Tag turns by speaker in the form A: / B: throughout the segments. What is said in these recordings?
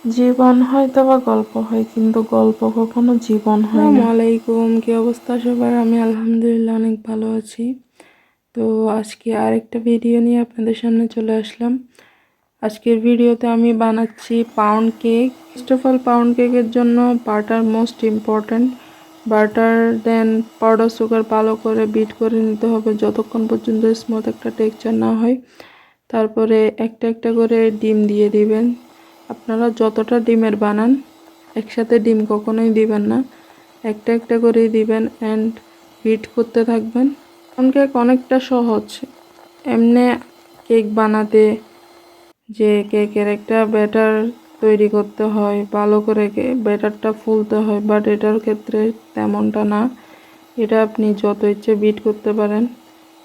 A: জীবন হয়তো বা গল্প হয়, কিন্তু গল্প কখনো জীবন হয় না।
B: আসসালামু আলাইকুম, কি অবস্থা সবার? আমি আলহামদুলিল্লাহ অনেক ভালো আছি। তো আজকে আরেকটা ভিডিও নিয়ে আপনাদের সামনে চলে আসলাম। আজকের ভিডিওতে আমি বানাচ্ছি pound cake. First of all, pound কেকের জন্য বাটার মোস্ট ইম্পর্ট্যান্ট। বাটার দেন পাউডার সুগার ভালো করে বিট করে নিতে হবে যতক্ষণ পর্যন্ত স্মুথ একটা টেক্সচার না হয়। তারপরে একটা একটা করে ডিম দিয়ে দিবেন। আপনারা যতটা ডিমের বানান, একসাথে ডিম কখনোই দিবেন না, একটা একটা করেই দিবেন অ্যান্ড বিট করতে থাকবেন। পাউন্ড কেক অনেকটা সহজ। এমনি কেক বানাতে যে কেকের একটা ব্যাটার তৈরি করতে হয়, ভালো করে ব্যাটারটা ফুলতে হয়, বাট এটার ক্ষেত্রে তেমনটা না। এটা আপনি যত ইচ্ছে বিট করতে পারেন,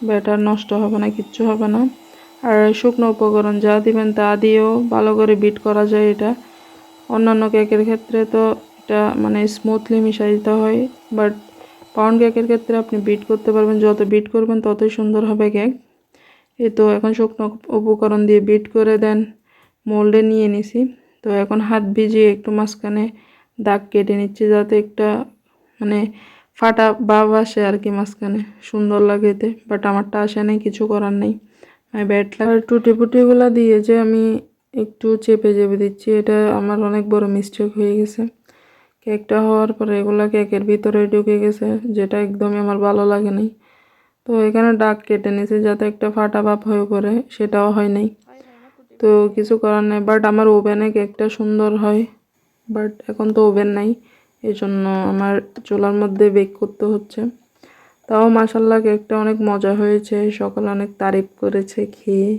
B: ব্যাটার নষ্ট হবে না, কিচ্ছু হবে না। আর শুকনো উপকরণ যা দিবেন তা দিয়েও ভালো করে বিট করা যায় এটা। অন্যান্য কেকের ক্ষেত্রে তো এটা মানে স্মুথলি মিশাই দিতে হয়, বাট পাউন্ড কেকের ক্ষেত্রে আপনি বিট করতে পারবেন, যত বিট করবেন ততই সুন্দর হবে কেক। এই তো এখন শুকনো উপকরণ দিয়ে বিট করে দেন মোল্ডে নিয়ে নিছি। তো এখন হাত ভিজিয়ে একটু মাঝখানে দাগ কেটে নিচ্ছি, যাতে একটা মানে ফাটা ভাব আসে আর কি, মাঝখানে সুন্দর লাগে এতে। বাট আমারটা আসে নাই, কিছু করার নেই, আমি ব্যাড লাগ। আর টুটি ফুটিগুলো দিয়ে যে আমি একটু চেপে চেপে দিচ্ছি, এটা আমার অনেক বড় মিস্টেক হয়ে গেছে। কেকটা হওয়ার পরে এগুলো কেকের ভিতরে ঢুকে গেছে, যেটা একদমই আমার ভালো লাগে নাই। তো এখানে দাগ কেটে নিয়েছি যাতে একটা ফাটা ভাব হয়ে পড়ে, সেটাও হয় নাই। তো কিছু করার নেই, বাট আমার ওভেনে কেকটা সুন্দর হয়। বাট এখন তো ওভেন নাই, এই জন্য আমার চুলার মধ্যে বেক করতে হচ্ছে। তাও মাশাল্লাহ কেকটা অনেক মজা হয়েছে, সকলে অনেক তারিফ করেছে খেয়ে,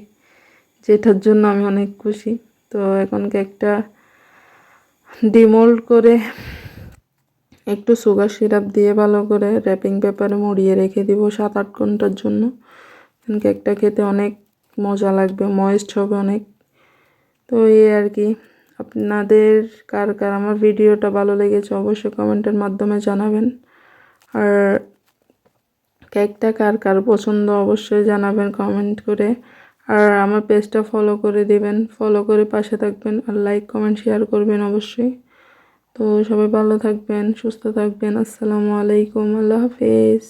B: যেটার জন্য আমি অনেক খুশি। তো এখন কেকটা ডিমোল্ড করে একটু সুগার সিরাপ দিয়ে ভালো করে র্যাপিং পেপারে মুড়িয়ে রেখে দিব 7-8 ঘন্টার জন্য। কেকটা খেতে অনেক মজা লাগবে, ময়েস্ট হবে অনেক। তো এই আর কি, আপনাদের কার কার আমার ভিডিওটা ভালো লেগেছে অবশ্যই কমেন্টের মাধ্যমে জানাবেন। আর কেকটা কার কার পছন্দ অবশ্যই জানাবেন কমেন্ট করে। আর আমার পেজটা ফলো করে দিবেন, ফলো করে পাশে থাকবেন, আর লাইক কমেন্ট শেয়ার করবেন অবশ্যই। তো সবাই ভালো থাকবেন, সুস্থ থাকবেন। আসসালামু আলাইকুম, আল্লাহ হাফেজ।